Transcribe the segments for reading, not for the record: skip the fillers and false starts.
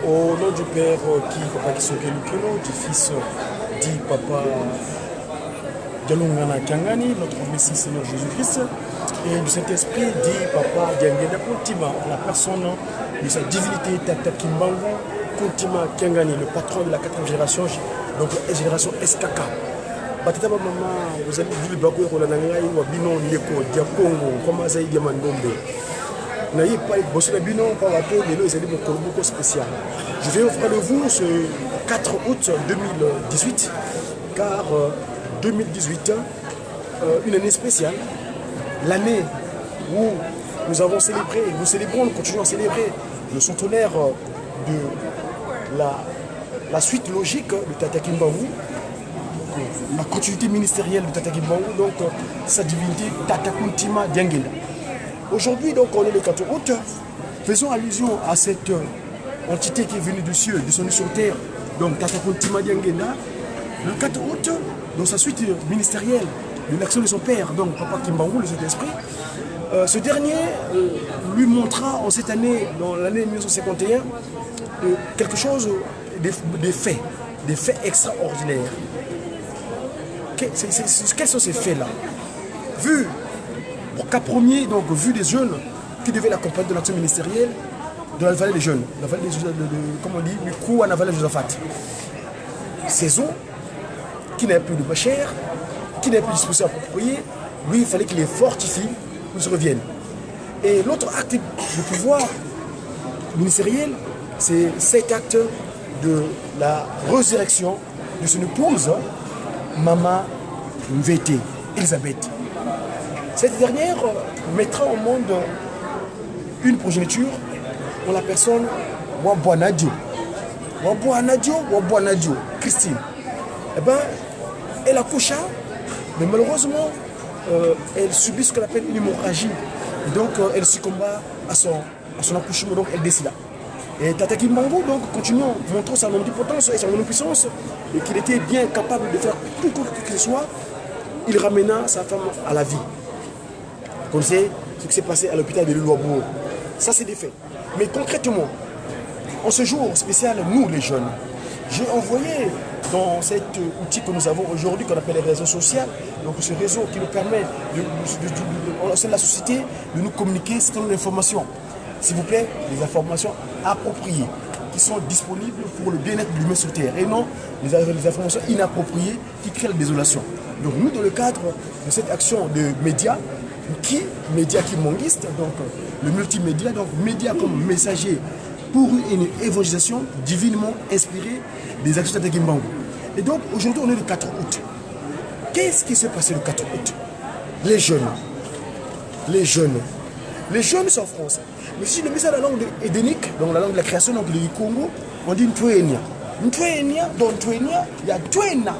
Au nom du Père Papa Kisokelo, du Fils dit Papa Dialongana Kiangani, notre Messie Seigneur Jésus-Christ, et du Saint-Esprit dit Papa Diangena Kontima, la personne de sa divinité Tata Kimbangu, Kontima Kiangani, le patron de la 4e génération, donc la génération SKK. Batata maman, vous avez vu le bakou et la nangai, ou binon, Nieko, Diakongo, comment ça y est, Diamandombe. N'ayez pas bossé le binon par la tête, mais là, ils allaient beaucoup spécial. Je vais offrir de vous ce 4 août 2018, car 2018, une année spéciale, l'année où nous avons célébré, nous célébrons, nous continuons à célébrer le centenaire de la suite logique de Tata Kimbangu, la continuité ministérielle de Tata Kimbangu, donc sa divinité Tata Kuntima Diangenda. Aujourd'hui, donc, on est le 4 août. Faisons allusion à cette entité qui est venue du ciel, descendue sur terre, donc Tata Kuntima Diangenda. Le 4 août, dans sa suite ministérielle de l'action de son père, donc Papa Kimbangu, le Saint-Esprit, ce dernier lui montra en cette année, dans l'année 1951, quelque chose, des faits extraordinaires. Quels sont ces faits-là? Vu au cas premier, donc vu des jeunes qui devaient l'accompagner de l'action ministérielle de la vallée des jeunes, la vallée des comme on dit, Mikou à la vallée de Josaphat. Saison qui n'avait plus de bachère, qui n'avait plus de disposition appropriée, lui il fallait qu'il les fortifie pour qu'ils reviennent. Et l'autre acte de pouvoir ministériel, c'est cet acte de la résurrection de son épouse, Maman Mvete, Elisabeth. Cette dernière mettra au monde une progéniture en la personne Wabouanadio. Wabouanadio, Christine. Eh bien, elle accoucha, mais malheureusement, elle subit ce qu'on appelle une hémorragie. Et donc, elle succomba à son accouchement, donc elle décida. Et Tata Kimbangu, donc, continuant, montrant sa omnipotence et son omnipuissance, et qu'il était bien capable de faire tout ce que ce soit, il ramena sa femme à la vie. Vous connaissez ce qui s'est passé à l'hôpital de Luabourg. Ça, c'est des faits. Mais concrètement, en ce jour spécial, nous, les jeunes, j'ai envoyé dans cet outil que nous avons aujourd'hui, qu'on appelle les réseaux sociaux, donc ce réseau qui nous permet, au sein de la société, de nous communiquer certaines informations. S'il vous plaît, les informations appropriées, qui sont disponibles pour le bien-être de l'humain sur Terre, et non les informations inappropriées qui créent la désolation. Donc nous, dans le cadre de cette action de médias, média qui monguiste, donc le multimédia, donc média comme messager pour une évangélisation divinement inspirée des actions de Tata Kimbangu. Et donc aujourd'hui on est le 4 août. Qu'est-ce qui s'est passé le 4 août? Les jeunes sont français. Mais si le message de la langue édénique, donc la langue de la création, donc le Congo, on dit Ntwenya. Ntwenya, donc Ntwenya, il y a Twena.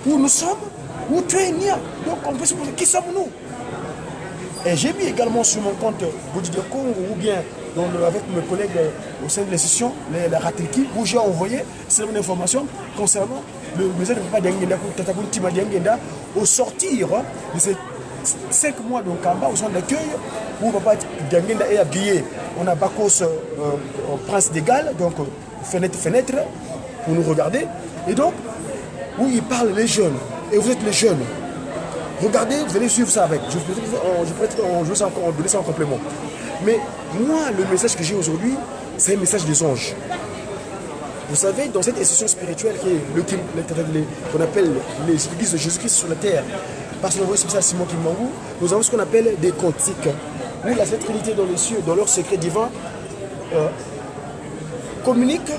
Où nous sommes, où Twenya. Donc on peut se poser, qui sommes-nous? Et j'ai mis également sur mon compte Boudidia Congo ou bien avec mes collègues au sein de l'institution, la Rateki, où j'ai envoyé certaines informations concernant le message de Papa Diangenda, Tata Kuntima Diangenda, au sortir de ces 5 mois de Kamba, au centre d'accueil, où Papa Diangenda est habillé. On a Bakos Prince des Galles, donc fenêtre, pour nous regarder. Et donc, où il parle les jeunes, et vous êtes les jeunes. Regardez, vous allez suivre ça avec. Je vais donner ça en complément. Mais moi, le message que j'ai aujourd'hui, c'est un message des anges. Vous savez, dans cette institution spirituelle qu'on appelle l'église de Jésus-Christ sur la terre, par son envoyé spécial Simon Kimbangu, nous avons ce qu'on appelle des cantiques, où la Sainte Trinité dans les cieux, dans leur secret divin, communique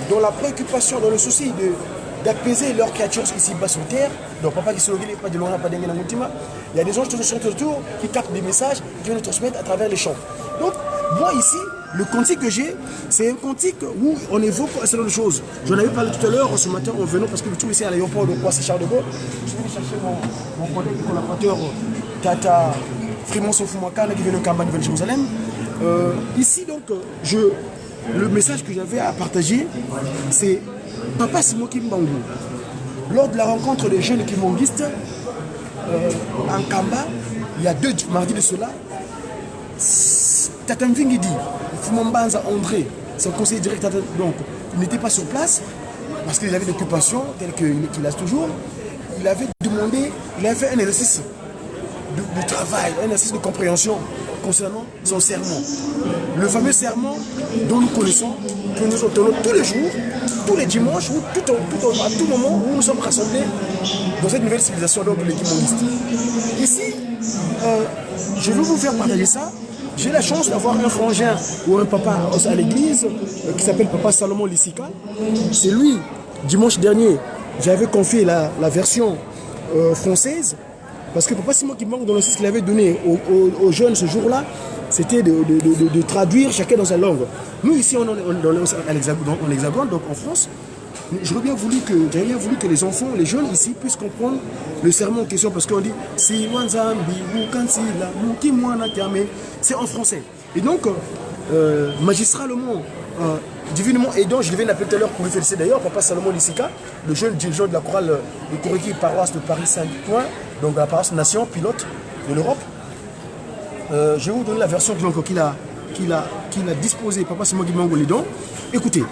dans la préoccupation, dans le souci d'apaiser leurs créatures ici-bas sur terre. Donc papa qui se logait, pas de loin, pas d'engue dans l'ultima. Il y a des anges qui sont autour, qui captent des messages, qui viennent les transmettre à travers les chants. Donc, moi ici, le cantique que j'ai, c'est un cantique où on évoque un certain nombre de choses. J'en avais parlé tout à l'heure, ce matin, en venant, parce que je trouve ici à l'aéroport de Croix, c'est Charles de Gaulle. Je suis venu chercher mon collègue et collaborateur, Tata Frimon Sofumakane, qui vient de Kamba, Nouvelle-Jérusalem. Ici, donc, le message que j'avais à partager, c'est Papa Simon Kimbangu. Lors de la rencontre des jeunes kimonguistes en Kamba, il y a 2 mardis de cela, Tata Mvingidi, Fumambanza André, son conseiller directeur, donc, n'était pas sur place, parce qu'il avait l'occupation, telle qu'il a toujours. Il avait demandé, il avait fait un exercice de travail, un exercice de compréhension concernant son serment. Le fameux serment dont nous connaissons, que nous entendons tous les jours, tous les dimanches, ou à tout moment où nous sommes rassemblés dans cette nouvelle civilisation, donc l'équipe moniste. Ici, je veux vous faire partager ça. J'ai la chance d'avoir un frangin ou un papa à l'église qui s'appelle Papa Salomon Lissika. C'est lui, dimanche dernier, j'avais confié la version française. Parce que Papa Simon qui manque dans le sens qu'il avait donné aux jeunes ce jour-là, c'était de traduire chacun dans sa langue. Nous ici, on est à l'Hexagone, donc en France, j'aurais bien voulu que les enfants, les jeunes ici puissent comprendre le serment en question, parce qu'on dit c'est en français. Et donc, magistralement, divinement aidant, je devais l'appeler tout à l'heure pour lui féliciter d'ailleurs, Papa Salomon Lissika, le jeune dirigeant de la chorale de Koriki, paroisse de Paris-Saint-Ouen, donc la paroisse nation, pilote de l'Europe. Je vais vous donner la version qu'il a disposée, Papa Simon Guimango Lidon. Écoutez.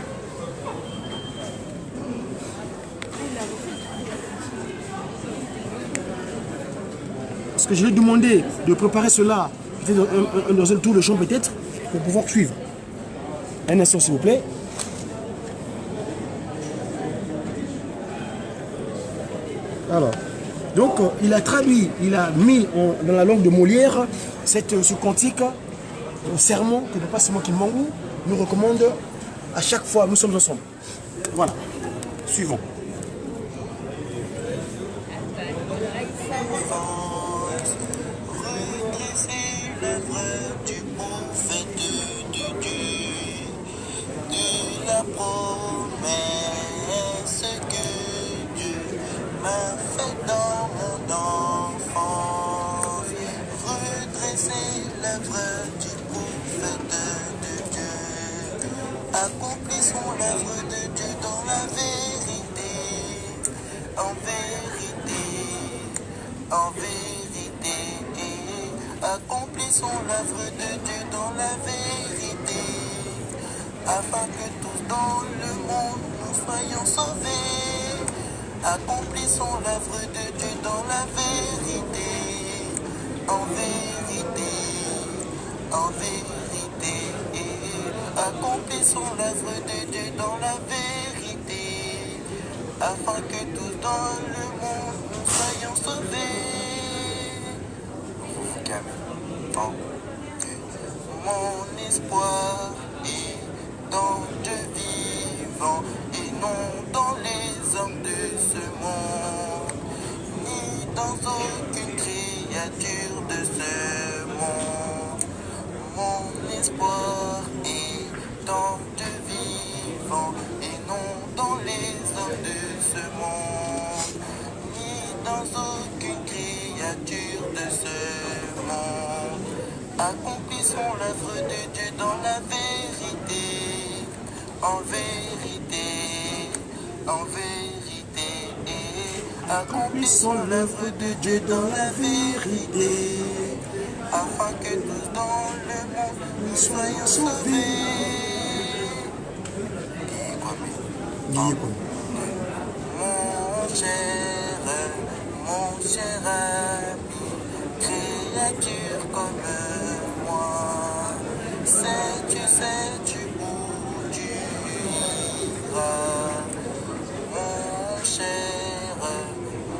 Parce que je lui ai demandé de préparer cela dans un tour de chant peut-être, pour pouvoir suivre. Un instant s'il vous plaît. Alors, donc il a traduit, il a mis dans la langue de Molière ce cantique, serment que Papa Simon Kimangou nous recommande à chaque fois nous sommes ensemble. Voilà, suivons. Accomplissons l'œuvre de Dieu dans la vérité, en vérité, en vérité. Accomplissons l'œuvre de Dieu dans la vérité, afin que tous dans le monde nous soyons sauvés. Accomplissons l'œuvre de Dieu dans la vérité, en vérité, en vérité. Accomplissons l'œuvre de Dieu dans la vérité, afin que tous dans le monde nous soyons sauvés. Mon espoir est dans Dieu vivant et non dans les hommes de ce monde, ni dans aucune créature de ce monde. Mon espoir est dans Dieu vivant et non dans les hommes de ce monde, ni dans aucune créature de ce monde. Accomplissons l'œuvre de Dieu dans la vérité, en vérité, en vérité. Accomplissons l'œuvre de Dieu dans la vérité, afin que tous dans le monde nous soyons sauvés. Mon cher ami, créature comme moi, sais-tu où tu iras?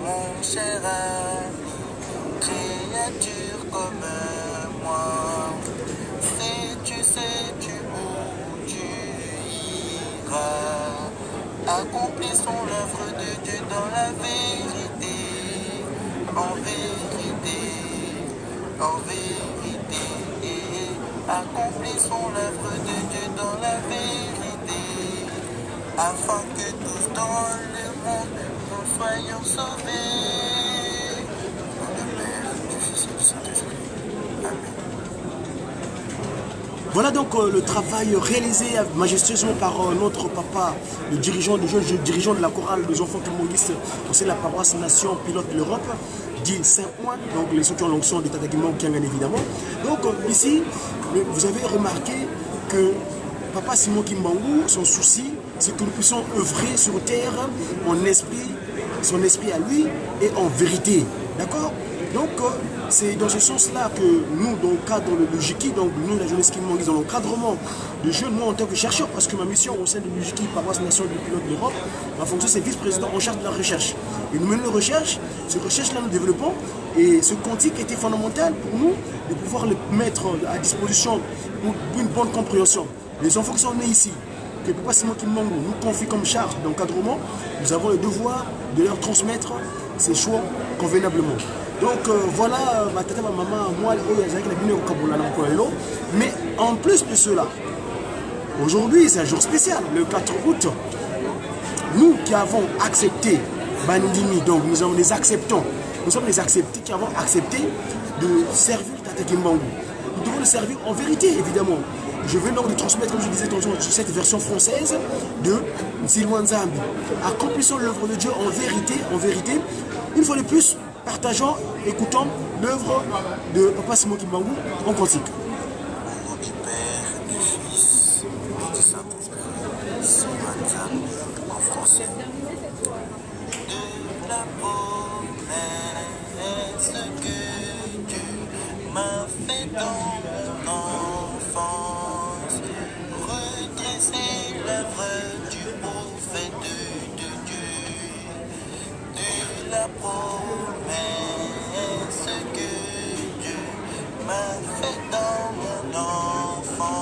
Mon cher ami, créature comme moi, sais-tu où tu iras? Accomplissons l'œuvre de Dieu dans la vérité, en vérité, en vérité. Accomplissons l'œuvre de Dieu dans la vérité, afin que tous dans le monde nous soyons sauvés. Dans le Père, du Fils et du Saint-Esprit. Amen. Voilà donc le travail réalisé majestueusement par notre papa, le dirigeant de la chorale des enfants communistes au sein de la paroisse Nation Pilote de l'Europe, dit Saint-Ouen, donc les ceux qui ont l'onction de Tata Guimau Kiangan évidemment. Donc ici, vous avez remarqué que Papa Simon Kimbangu, son souci, c'est que nous puissions œuvrer sur terre en esprit, son esprit à lui et en vérité. D'accord? Donc, c'est dans ce sens-là que nous, dans le cadre de l'UJIKI, donc nous, la jeunesse Kimbangu, dans l'encadrement de jeunes, moi en tant que chercheur, parce que ma mission au sein de l'UJIKI, paroisse nationale du pilote de l'Europe, ma fonction c'est vice-président en charge de la recherche. Et nous menons la recherche, cette recherche-là nous développons, et ce quantique était fondamental pour nous de pouvoir le mettre à disposition pour une bonne compréhension. Les enfants qui sont nés ici, que Papa Simon Kimbangu nous confie comme charge d'encadrement, nous avons le devoir de leur transmettre ces choix convenablement. Donc voilà, ma tata, ma maman, moi, mais en plus de cela, aujourd'hui c'est un jour spécial, le 4 août. Nous qui avons accepté Bandimi, donc nous sommes les acceptants, nous sommes les acceptés qui avons accepté de servir Tata Kimbangu. Nous devons le servir en vérité, évidemment. Je veux donc de transmettre, comme je disais tantôt, cette version française de Nzilwa Nzambi. Accomplissons l'œuvre de Dieu en vérité, une fois de plus, partageons, écoutons l'œuvre de Papa Simon Kimbangu en quantique. Au nom du Père, du Fils et du Saint-Esprit, Nzilwa Nzambi en français. De la promesse que Dieu m'a fait dans mon enfance, redresser l'œuvre du prophète de Dieu. De la promesse que Dieu m'a fait dans mon enfance,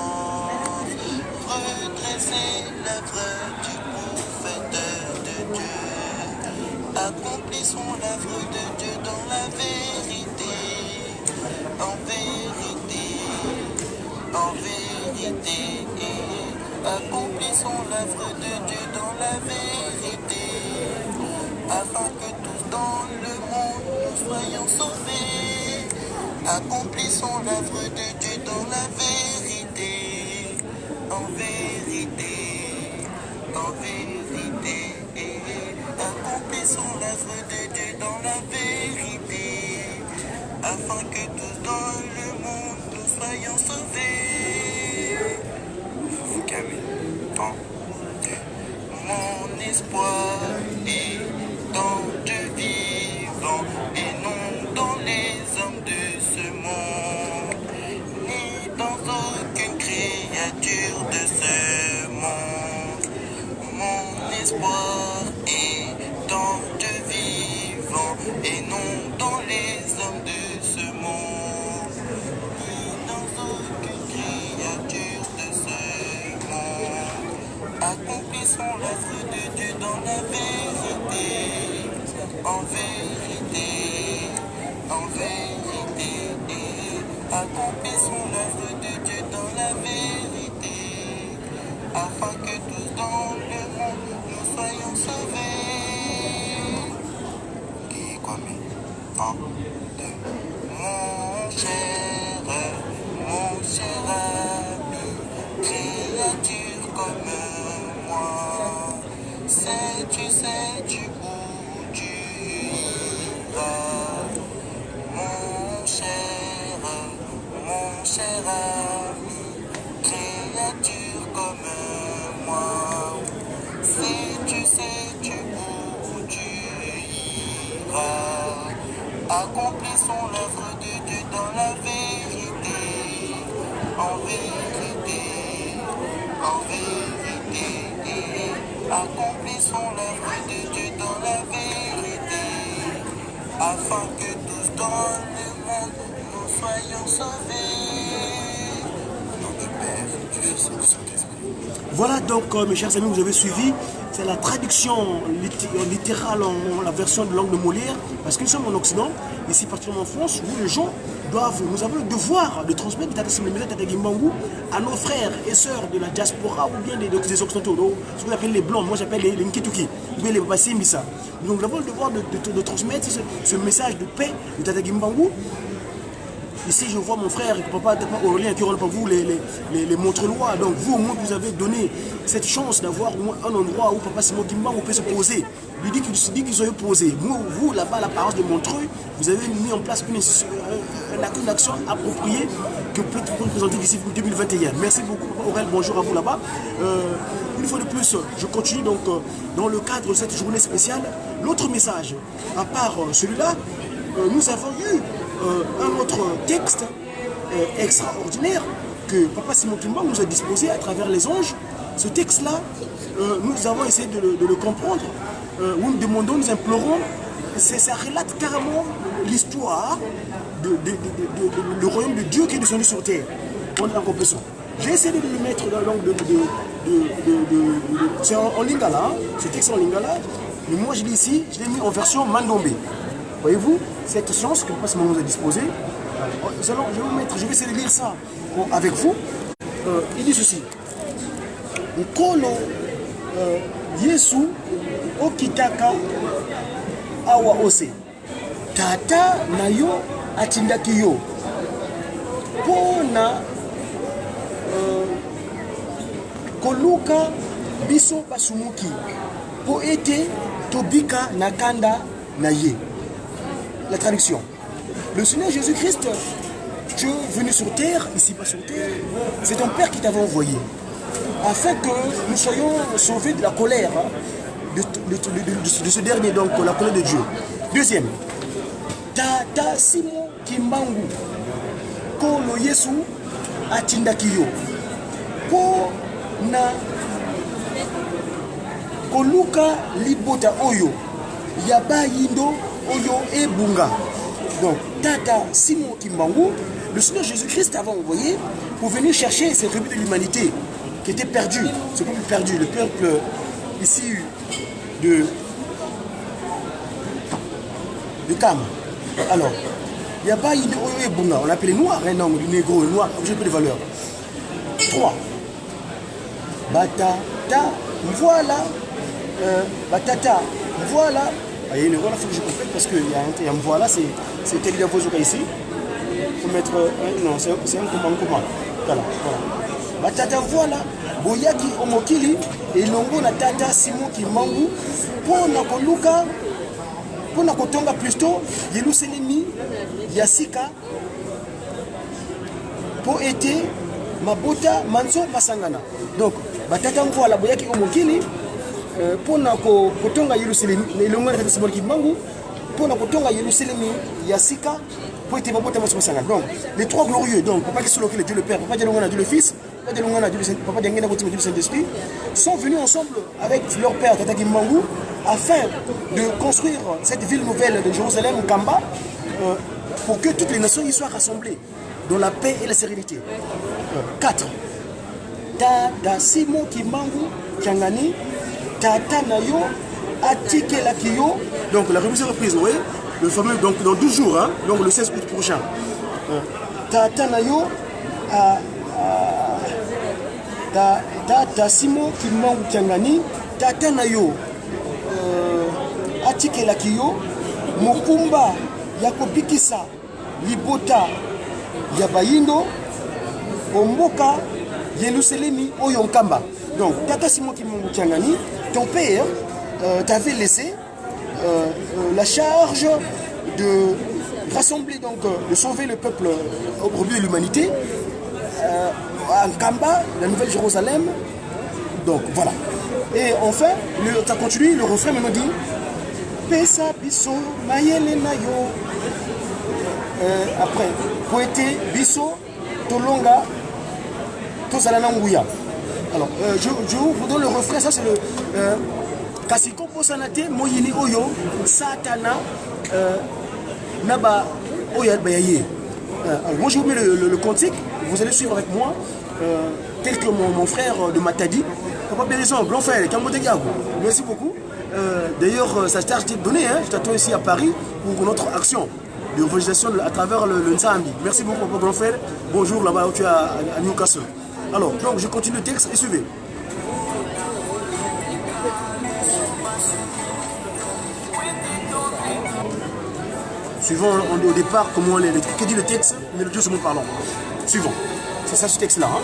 redresser l'œuvre du prophète de Dieu. Accomplissons l'œuvre de Dieu dans la vérité, en vérité, en vérité. Accomplissons l'œuvre de Dieu dans la vérité, afin que tous dans le monde nous soyons sauvés. Accomplissons l'œuvre de Dieu dans la vérité, en vérité, en vérité. Accomplissons l'œuvre de Dieu dans la vérité, afin que tous dans le monde nous soyons sauvés. Vous calmez, tant. Mon espoir est dans Dieu vivant et non dans les hommes de ce monde, ni dans aucune créature de ce monde. Mon espoir est dans Dieu vivant et non dans les hommes de ce monde, ni dans aucune créature de ce monde. Accomplissons l'œuvre de Dieu dans la vérité, en vérité, en vérité. Accomplissons l'œuvre de Dieu dans la vérité, afin que tous dans le monde nous soyons sauvés. Qui quoi mais un, deux. Mon cher ami, créature comme moi, sais-tu où tu iras? Mon cher ami, créature comme moi, sais-tu où tu iras? Accomplissons l'œuvre de Dieu dans la vérité, en vérité, en vérité. Accomplissons l'œuvre de Dieu dans la vérité, afin que tous dans le monde nous soyons sauvés. Au nom du Père, du Fils et du Saint-Esprit. Voilà donc mes chers amis, vous avez suivi, c'est la traduction littérale en la version de langue de Molière, parce que nous sommes en Occident, ici particulièrement en France, où les gens doivent, nous avons le devoir de transmettre Tata Simon Kimbangu à nos frères et sœurs de la diaspora ou bien des Occidentaux, ce qu'on appelle les Blancs, moi j'appelle les Nkituki, ou bien les Bassimbisa. Donc nous avons le devoir de transmettre ce message de paix de Tata Kimbangu Ici, je vois mon frère, papa Aurélien, qui aura pour vous les montre-lois. Donc, vous, au moins, vous avez donné cette chance d'avoir au moins un endroit où Papa Simon Kimbangu peut se poser. Lui dit qu'ils sont posés. Vous, là-bas, la paroisse de Montreuil, vous avez mis en place une action appropriée que peut vous présenter d'ici 2021. Merci beaucoup, Aurélien. Bonjour à vous là-bas. Une fois de plus, je continue donc dans le cadre de cette journée spéciale. L'autre message, à part celui-là, nous avons eu un autre texte extraordinaire que Papa Simon Kimbangu nous a disposé à travers les anges. Ce texte-là, nous avons essayé de le comprendre. Nous demandons, nous implorons, ça relate carrément l'histoire du royaume de Dieu qui est descendu sur terre. En compréhension. J'ai essayé de le mettre dans la langue c'est en lingala, hein, ce texte en lingala, mais moi je l'ai ici, je l'ai mis en version mandombe. Voyez-vous, cette chance que Papa Simon nous a disposée. Je vais essayer de lire ça avec vous. Il dit ceci. Nkolo Yesu okitaka awa ose. Tata na yo atindaki yo. Pona koluka biso basumuki. Po ete tobika nakanda na ye. La traduction. Le Seigneur Jésus-Christ, Dieu venu sur terre, ici pas sur terre, c'est ton Père qui t'avait envoyé, afin que nous soyons sauvés de la colère de ce dernier, donc la colère de Dieu. Deuxième, Tata Simon Kimbangu, Kolo Yesu Atindakiyo, Po na Koluka Libota Oyo, Yaba Yindo Oyo Ebunga. Donc, Tata Simon Kimbangu, le Seigneur Jésus-Christ avait envoyé pour venir chercher ces rebelles de l'humanité qui étaient perdus. Ce peuple perdu, le peuple issu de Kam. Alors, il n'y a pas eu de Oyo et Bunga. On appelle les noirs, un homme, les négros, les noirs, objet de valeur. 3. Batata, voilà. Batata, voilà. Il y a une erreur, il faut que je complète parce qu'il y a un voilà, c'est tel Vozoka ici. Il faut mettre. Non, c'est un comment. Voilà. Batata, voilà. Boyaki Omokili et Longo na Tata Simon Kimbangu pour Nakoluka, pour Nakotonga plutôt, Yeluselemi, Yasika, pour été Mabota, Manso, Masangana. Donc, Batata, voilà. Boyaki Omokili. Pour Kotonga Yerusalem, les longues de Simon Kimbangu, pour Kotonga Yerusalem, Yasika, pour être Mabota Masangana. Donc, les trois glorieux, donc, Papa qui le Dieu le Père, Papa Dialongana Dieu le Fils, Papa Dialongana Dieu le Saint-Esprit, sont venus ensemble avec leur père, Tata Kimbangu, afin de construire cette ville nouvelle de Jérusalem, Kamba, pour que toutes les nations y soient rassemblées, dans la paix et la sérénité. 4. Tata Simon Kimbangu, Kiangani, Tata Nayo, Atike Lakio, donc la remise est reprise, vous voyez, le fameux, donc dans 12 jours, hein, donc le 16 août prochain. Tata Nayo, Tata Simon Kimbangu Kiangani, Tata Nayo, Atike Lakio, Mokumba, Yakobikisa, Libota, Yabayindo, Omboka, Yeluselemi, Oyonkamba. Donc, Tata Simon Kimbangu Kiangani, ton père t'avait laissé la charge de rassembler, donc de sauver le peuple au profit de l'humanité à Kamba, la Nouvelle Jérusalem. Donc voilà. Et enfin, tu as continué, le refrain me dit Pesa biso mayele nayo. Après, poété biso tolonga tozalana nguya. Alors, je vous donne le refrain, ça c'est le Kasiko Posanate Moyini Oyo Satana Naba Oya Bayaye. Moi je vous mets le cantique, vous allez suivre avec moi, tel que mon frère de Matadi, Papa Bénézon, grand frère, merci beaucoup. D'ailleurs, ça t'a été donné, hein, je t'attends ici à Paris pour notre action de évangélisation à travers le Nsambi. Merci beaucoup, Papa grand frère. Bonjour là-bas où tu es à Newcastle. Alors, donc je continue le texte et suivez. Suivant au départ, comment que dit le texte, mélodieusement parlant. Suivant. C'est ça ce texte-là. Hein.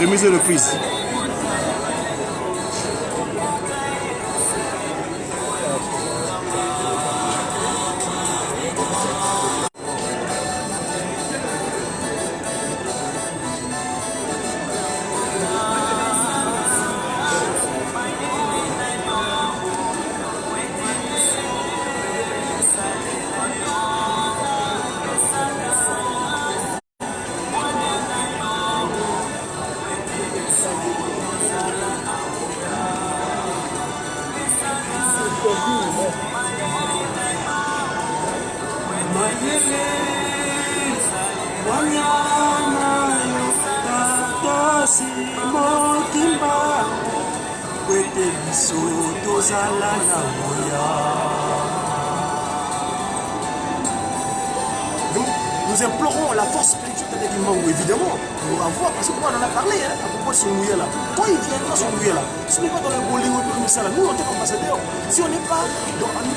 Remise de reprise. Donc, nous implorons la force spirituelle de Kimbangu, évidemment, pour avoir, parce que moi, on en a parlé, hein, à propos de son mouillé là. Quand il viendra son mouillé là, si on n'est pas dans le Bolingo comme ça là, nous, en tant qu'ambassadeurs, si on n'est pas,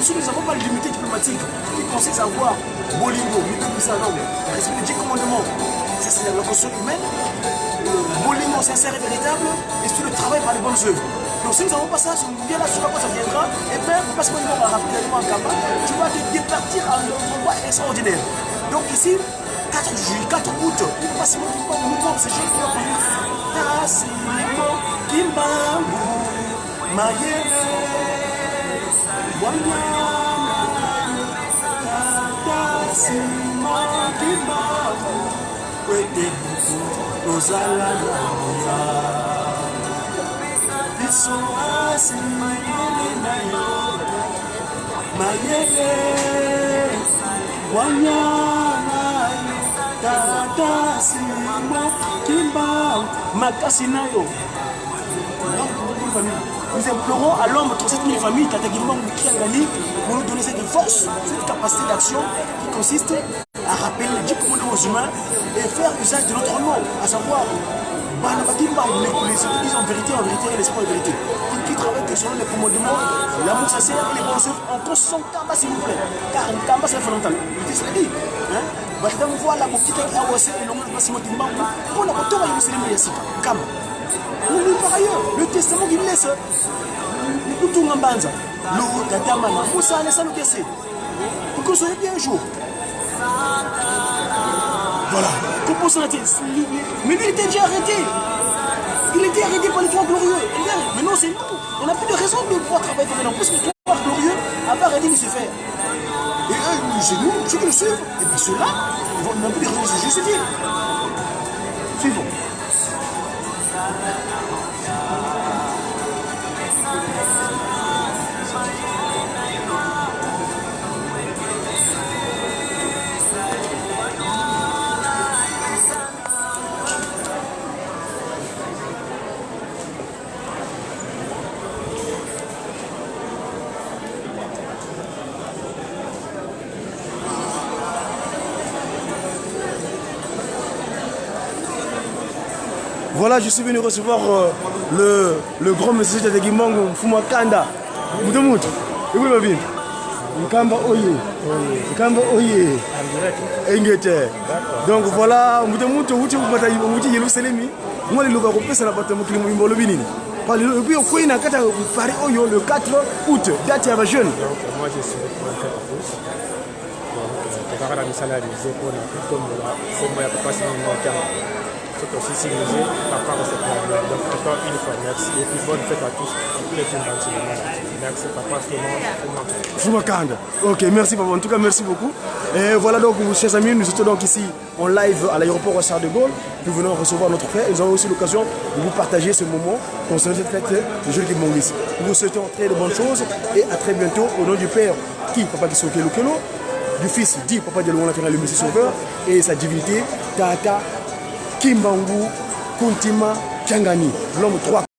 si nous n'avons pas de limité diplomatique qui consiste à avoir Bolingo, comme ça, non, respect des 10 commandements, ça c'est la construction humaine. Bolingo sincère et véritable, et sur le travail par les bonnes œuvres. Donc si nous n'avons pas ça, si on vient là, sur quoi ça viendra, et bien, parce qu'on va rapidement en Kamba, tu vas te départir à un endroit extraordinaire. Donc ici, 4 juillet, 4 août, il ne faut pas se montrer comme nous, c'est chez nous. Tassimo, Kimbangu, Mayele, Wanyana, Tassimo, Kimbangu, Kwete Buku, Ozala Namoya. Biso Asimo, Mayele, Wanyana, Tassimo, Kimbangu, Makasinayo. Nous implorons à l'homme de cette famille, Tata Kimbangu Kiangani, pour nous donner cette force, cette capacité d'action qui consiste à rappeler les 10 commandements humains et faire usage de notre nom, à savoir, ils disent en vérité, l'espoir et vérité. Qui travaillent que selon les commandements, l'amour sincère et les bons œuvres en construisant Kamba, s'il vous plaît. Car Kamba, c'est fondamental. Il te l'a dit. Badam voilà ko kita ki awase et l'on va se mettre en banque pour la retour à Yerusalem et Yassika. Kamba. Nous par ailleurs, le testament qu'il laisse, nous tout en banza. L'eau, Tatamana, Moussa, laisse nous casser. Pour que vous soyez bien un jour. Voilà. Mais lui, il était déjà arrêté. Il était arrêté par les trois glorieux. Mais non, c'est nous. On n'a plus de raison de pouvoir travailler comme un parce que les trois glorieux n'ont pas arrêté de se faire. Et eux, c'est nous, ceux qui le suivent. Et bien ceux-là, ils n'ont plus de raison de se justifier. Suivons. Voilà, je suis venu recevoir le grand monsieur de Guimango, Fumakanda. Moutoumoutou. Et oui, ma vie. Nkamba Oye. Nkamba Oye. Engete. Donc voilà, Moutoumoutou, Mouti Yerusalemi. Moi, le Louvre, c'est l'appartement qui m'a dit. Et puis, on a Paris Oyo le 4 août, date à la jeune. Donc, moi, je suis le point fait pour tous. Donc, on va faire la mise pour la comme c'est moi, papa, c'est mon terme. C'est aussi civilisé par rapport à cette période. Donc, encore une fois, merci. Et puis, bonne fête à tous. Les films merci, papa, Fumakanda. Ok, merci, papa. En tout cas, merci beaucoup. Et voilà donc, chers amis, nous étions donc ici en live à l'aéroport Charles de Gaulle. Nous venons recevoir notre frère. Nous avons aussi l'occasion de vous partager ce moment concernant cette fête de Jules Kibongis. Nous vous souhaitons très de bonnes choses et à très bientôt au nom du Père qui, Papa Kisoke Lukelo, du Fils dit Papa Diallo le Messie Sauveur et sa divinité Tata Kimbangu Kuntima Kiangani, l'homme 3.